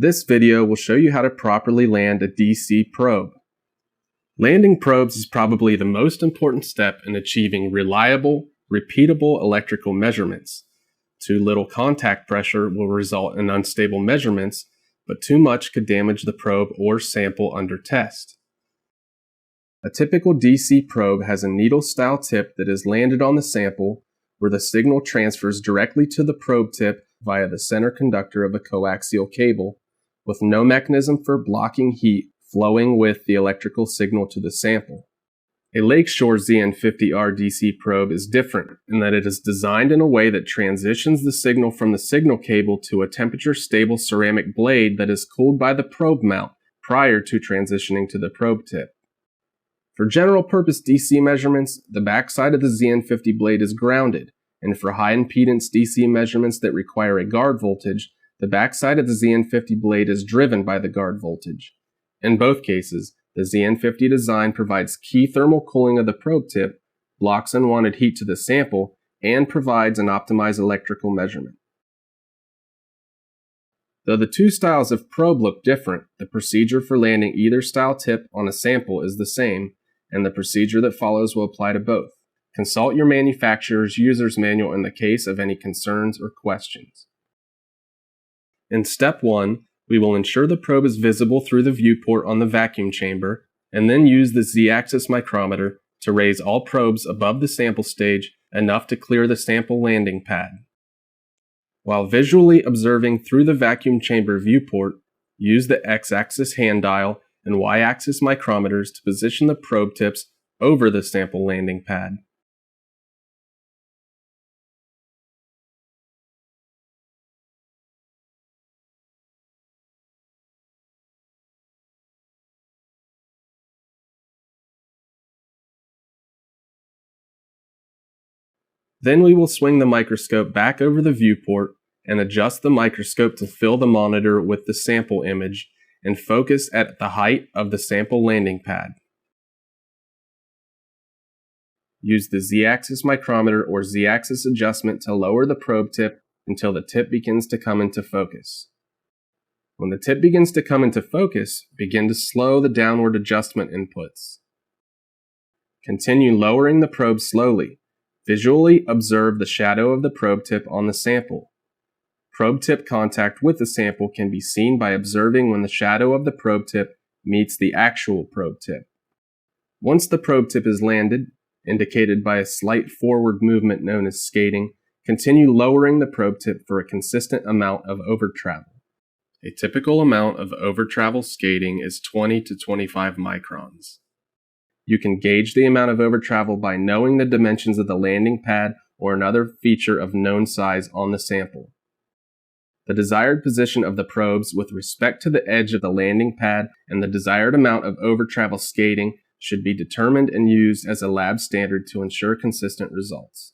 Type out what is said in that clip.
This video will show you how to properly land a DC probe. Landing probes is probably the most important step in achieving reliable, repeatable electrical measurements. Too little contact pressure will result in unstable measurements, but too much could damage the probe or sample under test. A typical DC probe has a needle-style tip that is landed on the sample, where the signal transfers directly to the probe tip via the center conductor of a coaxial cable, with no mechanism for blocking heat flowing with the electrical signal to the sample. A Lakeshore ZN50R DC probe is different in that it is designed in a way that transitions the signal from the signal cable to a temperature-stable ceramic blade that is cooled by the probe mount prior to transitioning to the probe tip. For general-purpose DC measurements, the backside of the ZN50 blade is grounded, and for high-impedance DC measurements that require a guard voltage, the backside of the ZN50 blade is driven by the guard voltage. In both cases, the ZN50 design provides key thermal cooling of the probe tip, blocks unwanted heat to the sample, and provides an optimized electrical measurement. Though the two styles of probe look different, the procedure for landing either style tip on a sample is the same, and the procedure that follows will apply to both. Consult your manufacturer's user's manual in the case of any concerns or questions. In Step 1, we will ensure the probe is visible through the viewport on the vacuum chamber, and then use the Z-axis micrometer to raise all probes above the sample stage enough to clear the sample landing pad. While visually observing through the vacuum chamber viewport, use the X-axis hand dial and Y-axis micrometers to position the probe tips over the sample landing pad. Then we will swing the microscope back over the viewport and adjust the microscope to fill the monitor with the sample image and focus at the height of the sample landing pad. Use the Z-axis micrometer or Z-axis adjustment to lower the probe tip until the tip begins to come into focus. When the tip begins to come into focus, begin to slow the downward adjustment inputs. Continue lowering the probe slowly. Visually observe the shadow of the probe tip on the sample. Probe tip contact with the sample can be seen by observing when the shadow of the probe tip meets the actual probe tip. Once the probe tip is landed, indicated by a slight forward movement known as skating, continue lowering the probe tip for a consistent amount of overtravel. A typical amount of overtravel skating is 20 to 25 microns. You can gauge the amount of overtravel by knowing the dimensions of the landing pad or another feature of known size on the sample. The desired position of the probes with respect to the edge of the landing pad and the desired amount of overtravel skating should be determined and used as a lab standard to ensure consistent results.